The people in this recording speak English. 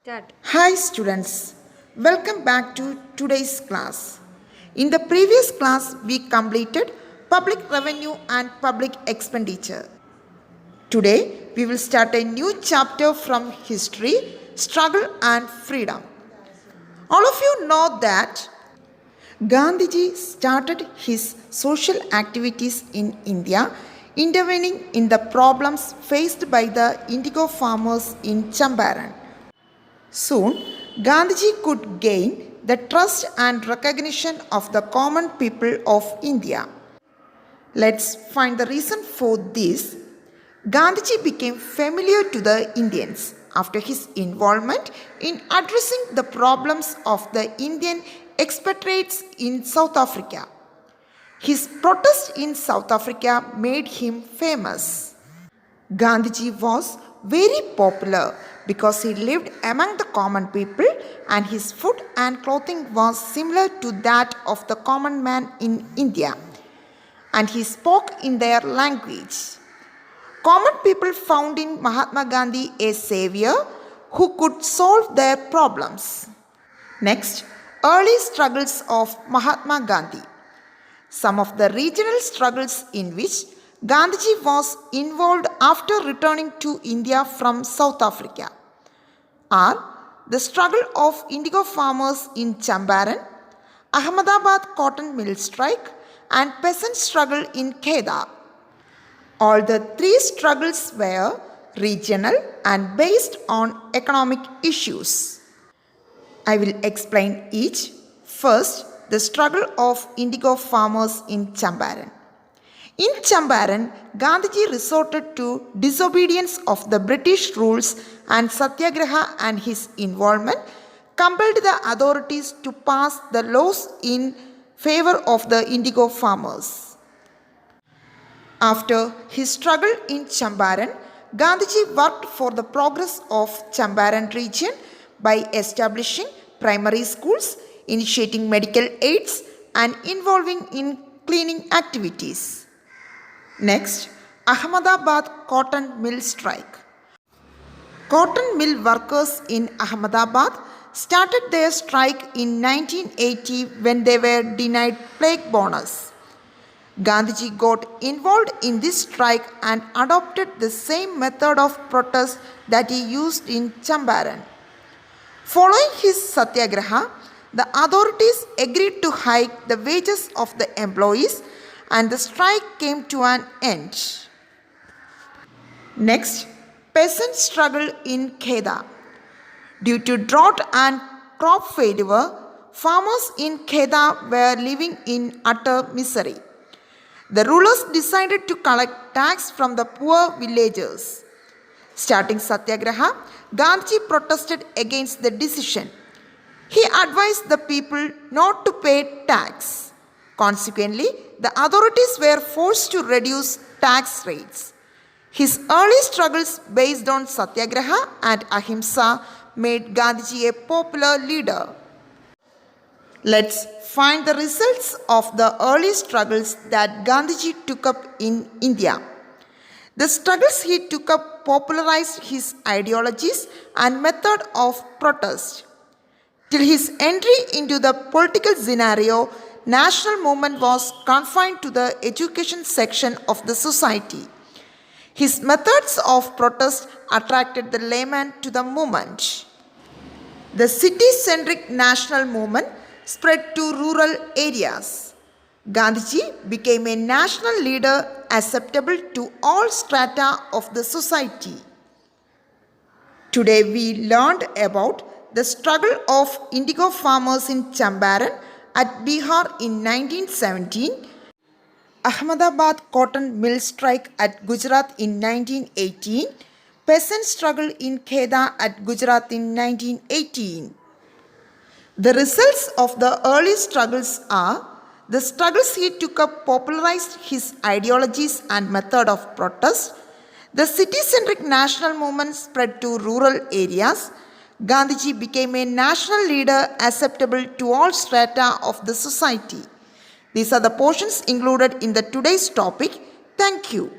Start. Hi students, welcome back to today's class. In the previous class, we completed public revenue and public expenditure. Today, we will start a new chapter from history, struggle and freedom. All of you know that Gandhiji started his social activities in India, intervening in the problems faced by the indigo farmers in Champaran. Soon, Gandhiji could gain the trust and recognition of the common people of India. Let's find the reason for this. Gandhiji became familiar to the Indians after his involvement in addressing the problems of the Indian expatriates in South Africa. His protest in South Africa made him famous. Gandhiji was very popular because he lived among the common people and his food and clothing was similar to that of the common man in India, and he spoke in their language. Common people found in Mahatma Gandhi a savior who could solve their problems. Next, early struggles of Mahatma Gandhi. Some of the regional struggles in which Gandhiji was involved after returning to India from South Africa are the struggle of indigo farmers in Champaran, Ahmedabad cotton mill strike, and peasant struggle in Kheda. All the three struggles were regional and based on economic issues. I will explain each. First, the struggle of indigo farmers in Champaran. In Champaran, Gandhiji resorted to disobedience of the British rules, and Satyagraha and his involvement compelled the authorities to pass the laws in favor of the indigo farmers. After his struggle in Champaran, Gandhiji worked for the progress of Champaran region by establishing primary schools, initiating medical aids, and involving in cleaning activities. Next, Ahmedabad cotton mill strike. Cotton mill workers in Ahmedabad started their strike in 1980 when they were denied plague bonus. Gandhiji got involved in this strike and adopted the same method of protest that he used in Champaran. Following his satyagraha, the authorities agreed to hike the wages of the employees and the strike came to an end. Next, peasant struggle in Kheda. Due to drought and crop failure, farmers in Kheda were living in utter misery. The rulers decided to collect tax from the poor villagers. Starting Satyagraha, Gandhiji protested against the decision. He advised the people not to pay tax. Consequently, the authorities were forced to reduce tax rates. His early struggles based on Satyagraha and Ahimsa made Gandhiji a popular leader. Let's find the results of the early struggles that Gandhiji took up in India. The struggles he took up popularized his ideologies and method of protest. Till his entry into the political scenario, national movement was confined to the education section of the society. His methods of protest attracted the layman to the movement. The city-centric national movement spread to rural areas. Gandhiji became a national leader acceptable to all strata of the society. Today we learned about the struggle of indigo farmers in Champaran at Bihar in 1917, Ahmedabad cotton mill strike at Gujarat in 1918, peasant struggle in Kheda at Gujarat in 1918. The results of the early struggles are the struggles he took up popularized his ideologies and method of protest. The city-centric national movement spread to rural areas. Gandhiji became a national leader acceptable to all strata of the society. These are the portions included in the today's topic. Thank you.